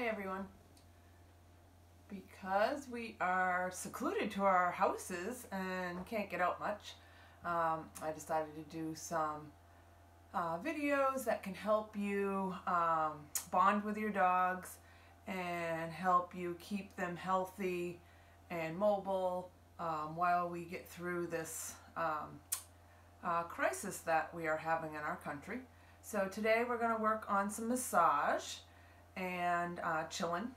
Hi everyone. Because we are secluded to our houses and can't get out much, I decided to do some videos that can help you bond with your dogs and help you keep them healthy and mobile while we get through this crisis that we are having in our country. So today we're going to work on some massage, and Chillin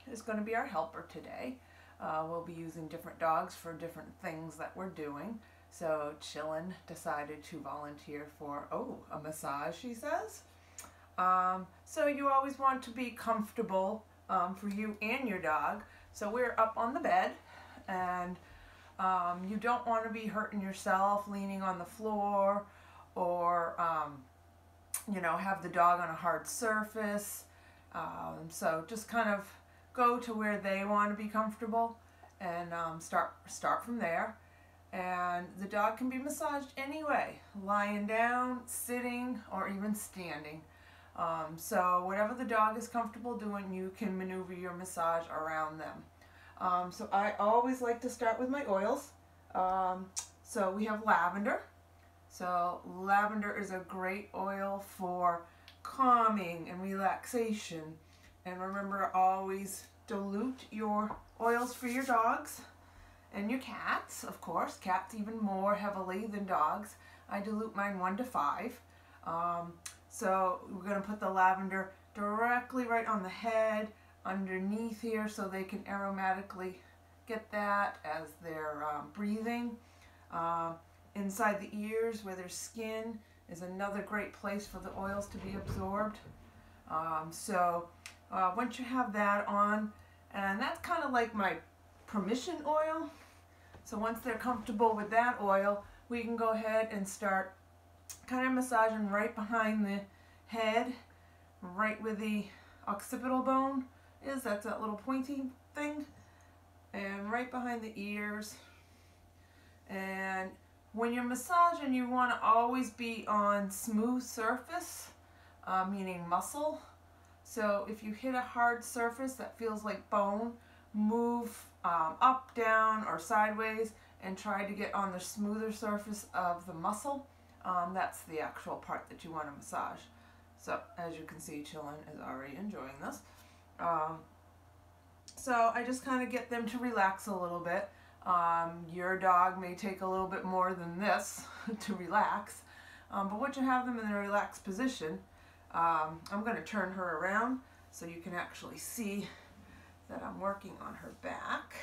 is going to be our helper today. We'll be using different dogs for different things that we're doing. So Chillin decided to volunteer for, a massage, she says. So you always want to be comfortable for you and your dog. So we're up on the bed, and you don't want to be hurting yourself leaning on the floor, or have the dog on a hard surface. So just kind of go to where they want to be comfortable and start from there. And the dog can be massaged anyway, lying down, sitting, or even standing. So whatever the dog is comfortable doing, you can maneuver your massage around them. So I always like to start with my oils. So we have lavender. So lavender is a great oil for calming and relaxation. And remember, always dilute your oils for your dogs and your cats, of course. Cats even more heavily than dogs. I dilute mine 1 to 5. So we're going to put the lavender directly right on the head, underneath here, so they can aromatically get that as they're breathing. Inside the ears where there's skin is another great place for the oils to be absorbed. Once you have that on, and that's kind of like my permission oil. So once they're comfortable with that oil, we can go ahead and start kind of massaging right behind the head, right where the occipital bone is. That's that little pointy thing. And right behind the ears. And when you're massaging, you want to always be on smooth surface, meaning muscle. So if you hit a hard surface that feels like bone, move up, down, or sideways and try to get on the smoother surface of the muscle. That's the actual part that you want to massage. So as you can see, Chillin is already enjoying this. So I just kind of get them to relax a little bit. Your dog may take a little bit more than this to relax, but once you have them in a relaxed position, I'm going to turn her around so you can actually see that I'm working on her back.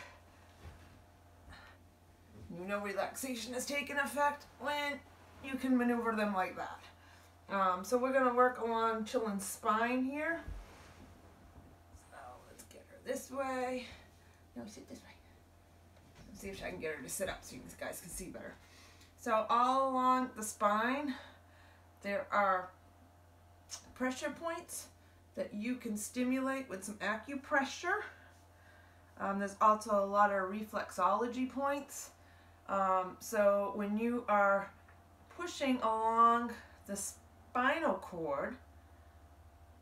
You know relaxation has taken effect when you can maneuver them like that. So we're going to work along Chillin's spine here. So let's get her this way. No, sit this way. See if I can get her to sit up so you guys can see better. So all along the spine, there are pressure points that you can stimulate with some acupressure. There's also a lot of reflexology points. So when you are pushing along the spinal cord,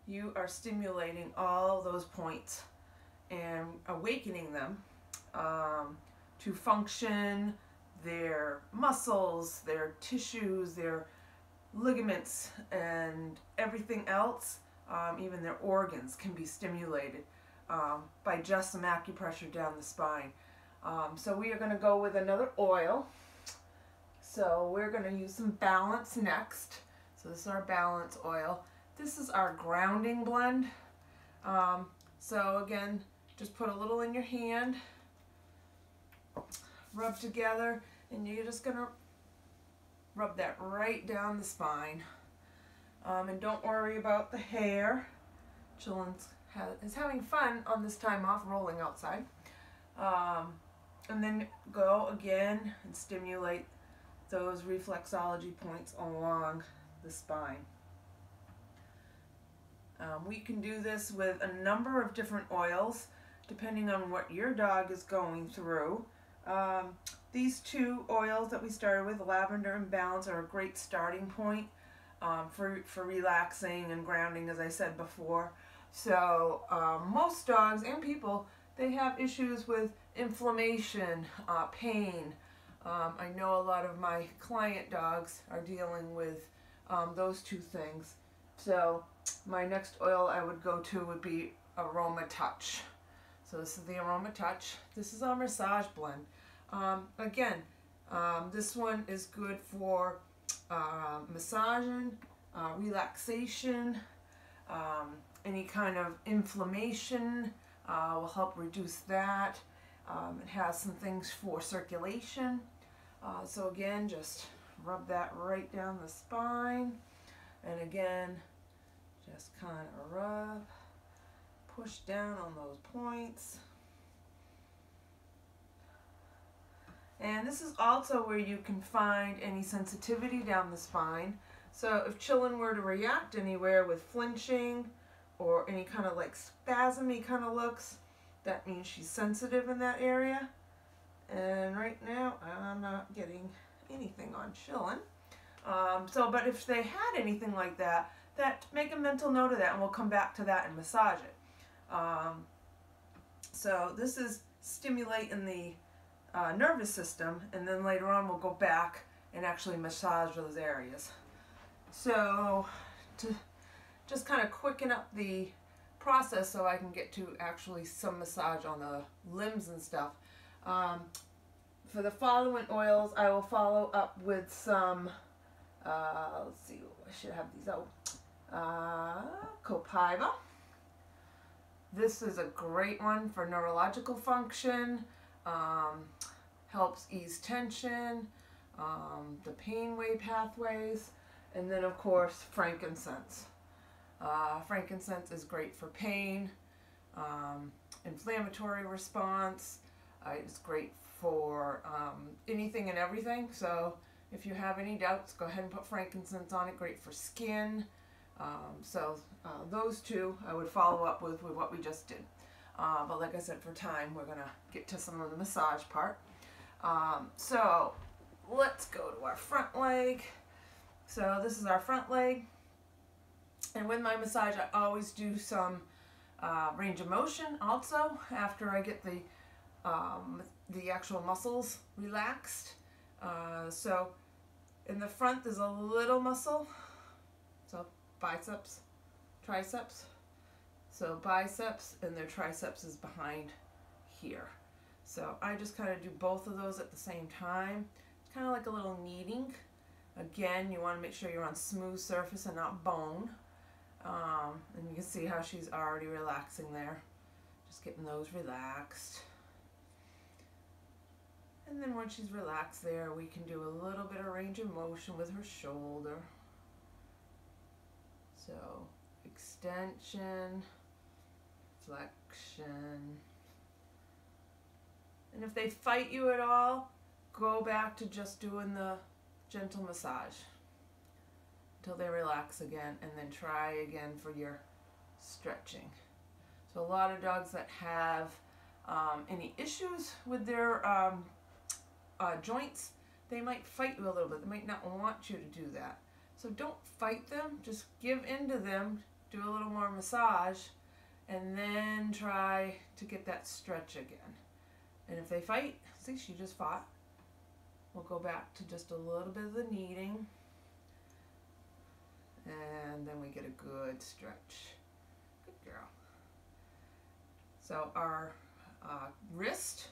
you are stimulating all those points and awakening them to function, their muscles, their tissues, their ligaments, and everything else, even their organs can be stimulated by just some acupressure down the spine. So we are going to go with another oil. So we're going to use some Balance next. So this is our Balance oil. This is our grounding blend. So again, just put a little in your hand, rub together, and you're just going to rub that right down the spine. And don't worry about the hair. Chillin is having fun on this time off rolling outside. And then go again and stimulate those reflexology points along the spine. We can do this with a number of different oils depending on what your dog is going through. These 2 oils that we started with, lavender and Balance, are a great starting point for relaxing and grounding, as I said before. So most dogs and people, they have issues with inflammation, pain. I know a lot of my client dogs are dealing with those two things. So my next oil I would go to would be Aroma Touch. So this is the Aroma Touch. This is our massage blend. Again, this one is good for massaging, relaxation, any kind of inflammation will help reduce that. It has some things for circulation. So again, just rub that right down the spine. And again, just kind of rub, push down on those points. And this is also where you can find any sensitivity down the spine. So if Chillin were to react anywhere with flinching or any kind of like spasmy kind of looks, that means she's sensitive in that area. And right now I'm not getting anything on Chillin. But if they had anything like that, make a mental note of that, and we'll come back to that and massage it. So this is stimulating the nervous system, and then later on we'll go back and actually massage those areas. So to just kind of quicken up the process so I can get to actually some massage on the limbs and stuff. For the following oils, I will follow up with some, let's see, I should have these out. Copaiba. This is a great one for neurological function, helps ease tension, the painway pathways, and then of course frankincense. Frankincense is great for pain, inflammatory response. It's great for anything and everything. So if you have any doubts, go ahead and put frankincense on it. Great for skin. Those two I would follow up with what we just did. But like I said, for time, we're going to get to some of the massage part. So let's go to our front leg. So this is our front leg. And with my massage, I always do some range of motion also after I get the actual muscles relaxed. So in the front, there's a little muscle. So biceps, triceps. So biceps, and their triceps is behind here. So I just kind of do both of those at the same time. It's kind of like a little kneading. Again, you want to make sure you're on smooth surface and not bone. And you can see how she's already relaxing there. Just getting those relaxed. And then once she's relaxed there, we can do a little bit of range of motion with her shoulder. So extension, flexion. And if they fight you at all, go back to just doing the gentle massage until they relax again, and then try again for your stretching. So a lot of dogs that have any issues with their joints, they might fight you a little bit. They might not want you to do that. So don't fight them, just give in to them, do a little more massage, and then try to get that stretch again. And if they fight, see, she just fought. We'll go back to just a little bit of the kneading, and then we get a good stretch. Good girl. So our wrist,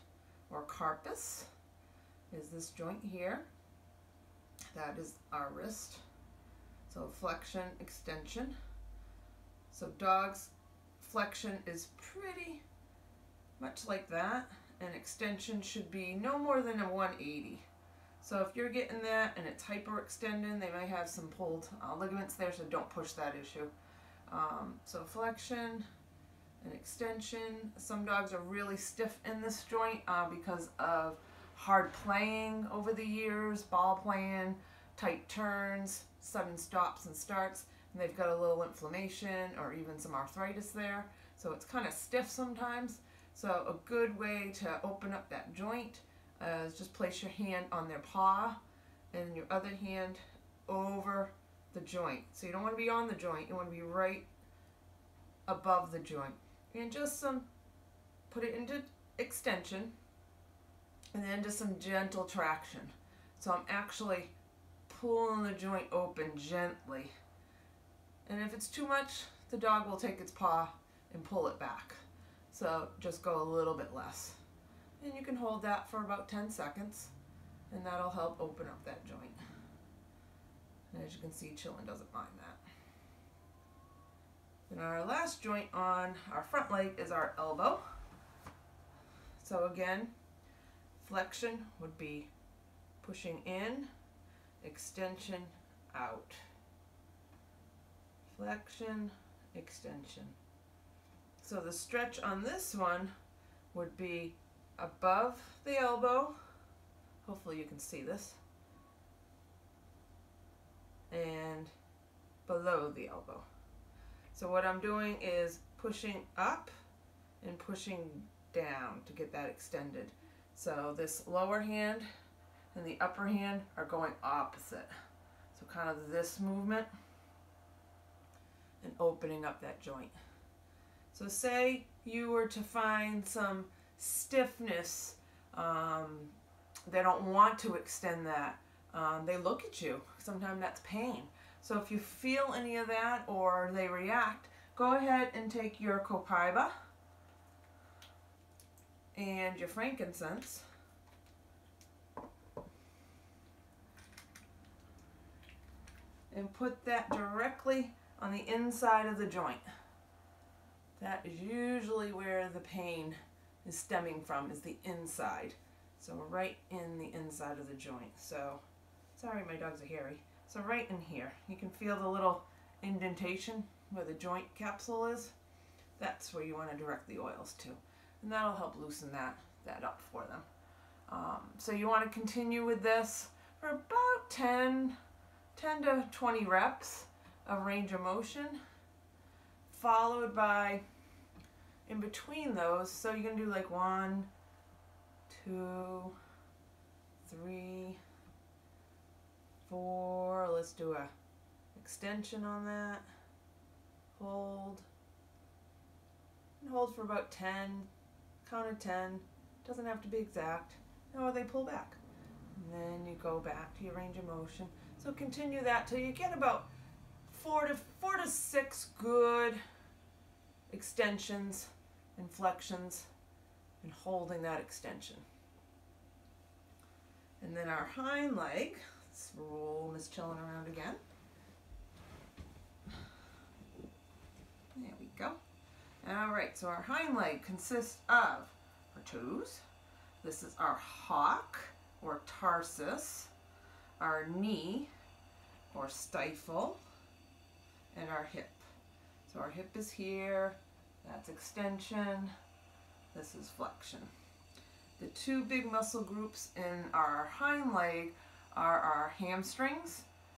or carpus, is this joint here. That is our wrist. So flexion, extension. So dogs, flexion is pretty much like that, and extension should be no more than a 180. So if you're getting that and it's hyperextending, they might have some pulled ligaments there, so don't push that issue. So flexion and extension. Some dogs are really stiff in this joint because of hard playing over the years, ball playing, tight turns, sudden stops and starts, and they've got a little inflammation or even some arthritis there. So it's kind of stiff sometimes. So a good way to open up that joint is just place your hand on their paw and your other hand over the joint. So you don't want to be on the joint, you want to be right above the joint. And just put it into extension and then just some gentle traction. So I'm actually pulling the joint open gently. And if it's too much, the dog will take its paw and pull it back. So just go a little bit less. And you can hold that for about 10 seconds and that'll help open up that joint. And as you can see, Chillin doesn't mind that. Then our last joint on our front leg is our elbow. So again, flexion would be pushing in, extension, out. Flexion, extension. So the stretch on this one would be above the elbow. Hopefully you can see this. And below the elbow. So what I'm doing is pushing up and pushing down to get that extended. So this lower hand and the upper hand are going opposite. So kind of this movement and opening up that joint. So say you were to find some stiffness, they don't want to extend that. They look at you. Sometimes that's pain. So if you feel any of that or they react, go ahead and take your copaiba and your frankincense and put that directly on the inside of the joint. That is usually where the pain is stemming from, is the inside. So right in the inside of the joint. So, sorry my dogs are hairy. So right in here, you can feel the little indentation where the joint capsule is. That's where you want to direct the oils to. And that'll help loosen that up for them. So you want to continue with this for about 10 to 20 reps of range of motion, followed by, in between those, so you're going to do like 1, 2, 3, 4, let's do a extension on that, hold, and hold for about 10, count of 10, doesn't have to be exact, or they pull back, and then you go back to your range of motion. So continue that till you get about 4 to 6 good extensions and flexions and holding that extension. And then our hind leg, let's roll Miss Chillin around again. There we go. All right, so our hind leg consists of our toes. This is our hock or tarsus, our knee or stifle, and our hip. So our hip is here, that's extension, this is flexion. The two big muscle groups in our hind leg are our hamstrings